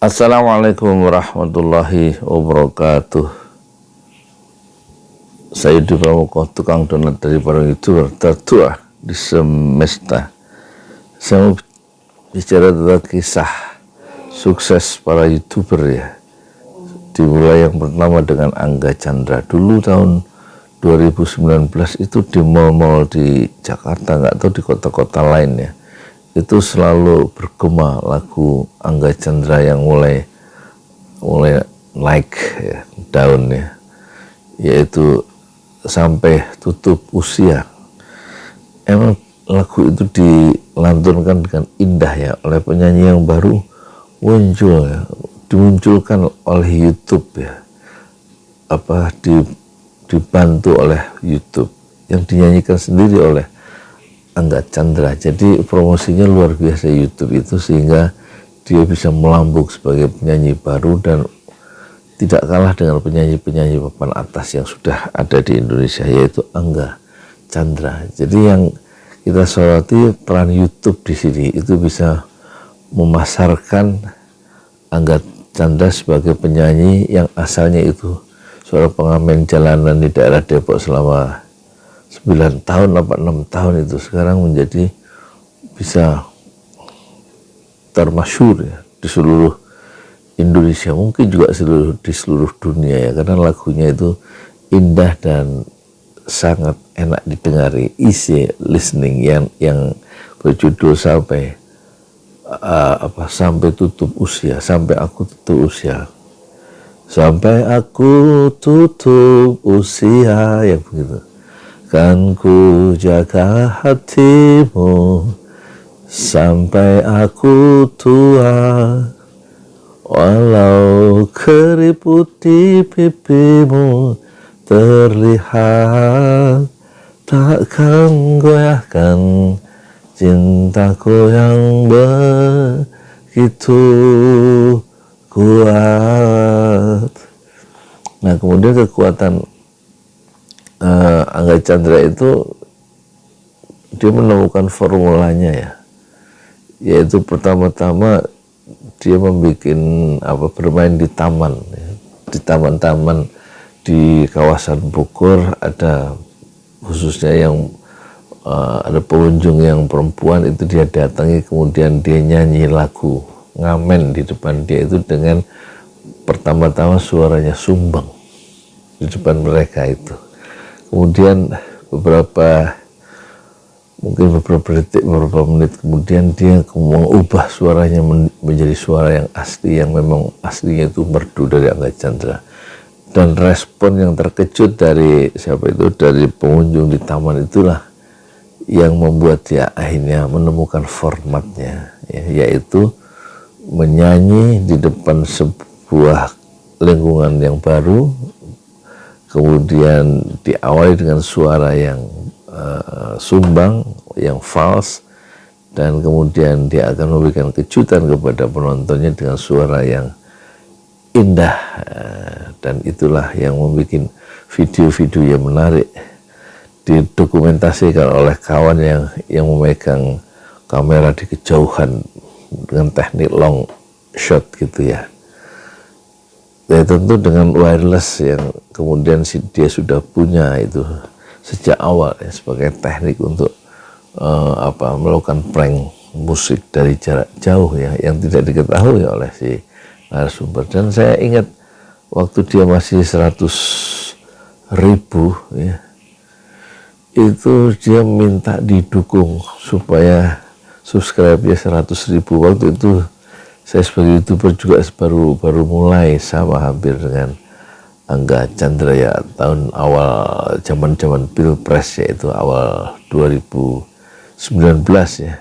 Assalamualaikum warahmatullahi wabarakatuh. Saya Yudi Pramuko, tukang donat dari para YouTuber tertua di semesta. Saya mau bicara tentang kisah sukses para YouTuber ya. Dimulai yang pertama dengan Angga Chandra. Dulu tahun 2019 itu di mal-mal di Jakarta, nggak tahu di kota-kota lain ya, itu selalu bergema lagu Angga Chandra yang mulai naik ya, daun ya, yaitu Sampai Tutup Usia. Emang lagu itu dilantunkan dengan indah ya oleh penyanyi yang baru muncul ya, dimunculkan oleh YouTube ya, dibantu oleh YouTube yang dinyanyikan sendiri oleh Angga Chandra. Jadi promosinya luar biasa YouTube itu, sehingga dia bisa melambung sebagai penyanyi baru dan tidak kalah dengan penyanyi-penyanyi papan atas yang sudah ada di Indonesia, yaitu Angga Chandra. Jadi yang kita soroti peran YouTube di sini, itu bisa memasarkan Angga Chandra sebagai penyanyi yang asalnya itu seorang pengamen jalanan di daerah Depok selama 9 tahun apa 6 tahun itu, sekarang menjadi bisa termasyhur ya di seluruh Indonesia, mungkin juga di seluruh dunia ya, karena lagunya itu indah dan sangat enak didengari. Easy listening yang berjudul Sampai Tutup Usia, Sampai Aku Tutup Usia, Sampai Aku Tutup Usia, yang begitu. Kan ku jaga hatimu sampai aku tua, walau keriput di pipimu terlihat, takkan goyahkan cintaku yang begitu kuat. Nah, kemudian kekuatan Angga Chandra itu, dia menemukan formulanya ya, yaitu pertama-tama dia bermain di taman ya, di taman-taman di kawasan Bogor, ada khususnya yang ada pengunjung yang perempuan, itu dia datangi, kemudian dia nyanyi lagu, ngamen di depan dia itu dengan pertama-tama suaranya sumbang di depan mereka itu. Kemudian beberapa detik, beberapa menit kemudian dia mengubah suaranya menjadi suara yang asli, yang memang aslinya itu merdu dari Angga Chandra. Dan respon yang terkejut dari dari pengunjung di taman itulah yang membuat dia akhirnya menemukan formatnya ya, yaitu menyanyi di depan sebuah lingkungan yang baru, kemudian diawali dengan suara yang sumbang, yang false, dan kemudian dia akan memberikan kejutan kepada penontonnya dengan suara yang indah, dan itulah yang membuat video-video yang menarik didokumentasikan oleh kawan yang memegang kamera di kejauhan dengan teknik long shot gitu ya. Ya, tentu dengan wireless yang kemudian dia sudah punya itu sejak awal ya, sebagai teknik untuk melakukan prank musik dari jarak jauh ya, yang tidak diketahui oleh si narasumber. Dan saya ingat waktu dia masih 100.000 ya, itu dia minta didukung supaya subscribe-nya 100.000. Waktu itu saya sebagai YouTuber juga baru mulai, sama hampir dengan Angga Chandra ya, tahun awal zaman Pilpres, yaitu awal 2019 ya.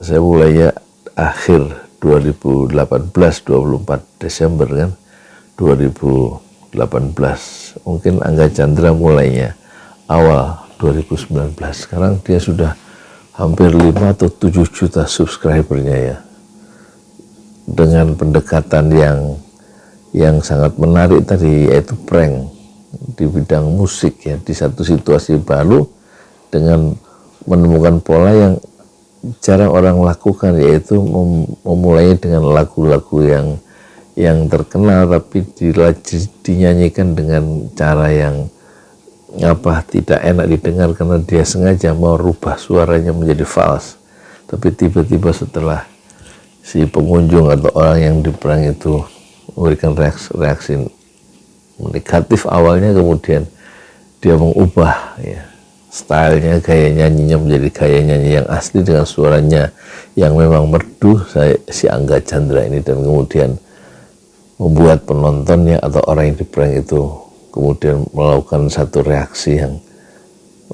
Saya mulainya akhir 2018, 24 Desember kan 2018. Mungkin Angga Chandra mulainya awal 2019. Sekarang dia sudah hampir 5 atau 7 juta subscribernya ya, dengan pendekatan yang sangat menarik tadi, yaitu prank di bidang musik ya, di satu situasi baru dengan menemukan pola yang jarang orang lakukan, yaitu memulai dengan lagu-lagu yang terkenal tapi dinyanyikan dengan cara yang tidak enak didengar, karena dia sengaja mau rubah suaranya menjadi fals. Tapi tiba-tiba setelah si pengunjung atau orang yang di prank itu memberikan reaksi negatif awalnya, kemudian dia mengubah stylenya, gaya nyanyinya menjadi gaya nyanyi yang asli dengan suaranya yang memang merdu, si Angga Chandra ini, dan kemudian membuat penontonnya atau orang yang di prank itu kemudian melakukan satu reaksi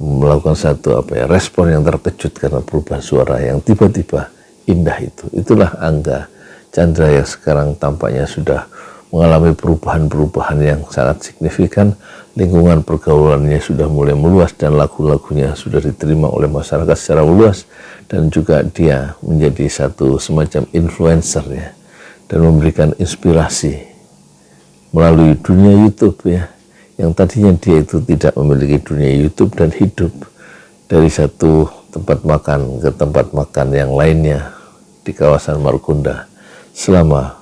melakukan satu respon yang terkejut karena perubahan suara yang tiba-tiba indah itu. Itulah Angga Chandra yang sekarang tampaknya sudah mengalami perubahan-perubahan yang sangat signifikan. Lingkungan pergaulannya sudah mulai meluas dan lagu-lagunya sudah diterima oleh masyarakat secara luas, dan juga dia menjadi satu semacam influencer dan memberikan inspirasi melalui dunia YouTube yang tadinya dia itu tidak memiliki dunia YouTube dan hidup dari satu tempat makan ke tempat makan yang lainnya di kawasan Margonda selama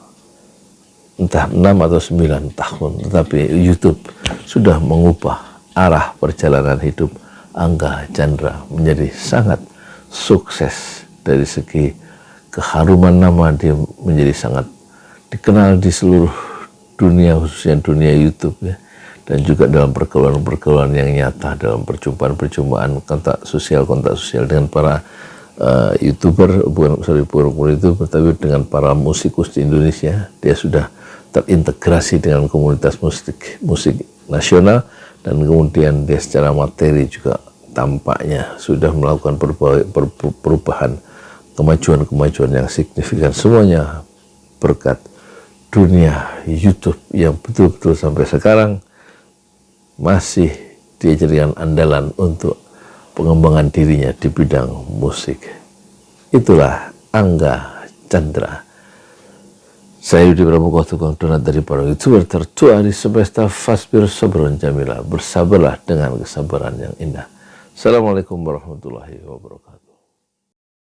entah 6 atau 9 tahun, tetapi YouTube sudah mengubah arah perjalanan hidup Angga Chandra menjadi sangat sukses. Dari segi keharuman nama, dia menjadi sangat dikenal di seluruh dunia, khususnya dunia YouTube dan juga dalam pergaulan-pergaulan yang nyata, dalam perjumpaan-perjumpaan kontak sosial dengan para YouTuber, bukan YouTuber, tapi dengan para musikus di Indonesia. Dia sudah terintegrasi dengan komunitas musik nasional, dan kemudian dia secara materi juga tampaknya sudah melakukan perubahan, kemajuan yang signifikan, semuanya berkat dunia YouTube yang betul-betul sampai sekarang masih dijadikan andalan untuk pengembangan dirinya di bidang musik. Itulah Angga Chandra. Saya Yudi Pramuka, tukang donat dari para YouTuber tertua di semesta. Fasbir sabron jamila, bersabarlah dengan kesabaran yang indah. Assalamualaikum warahmatullahi wabarakatuh.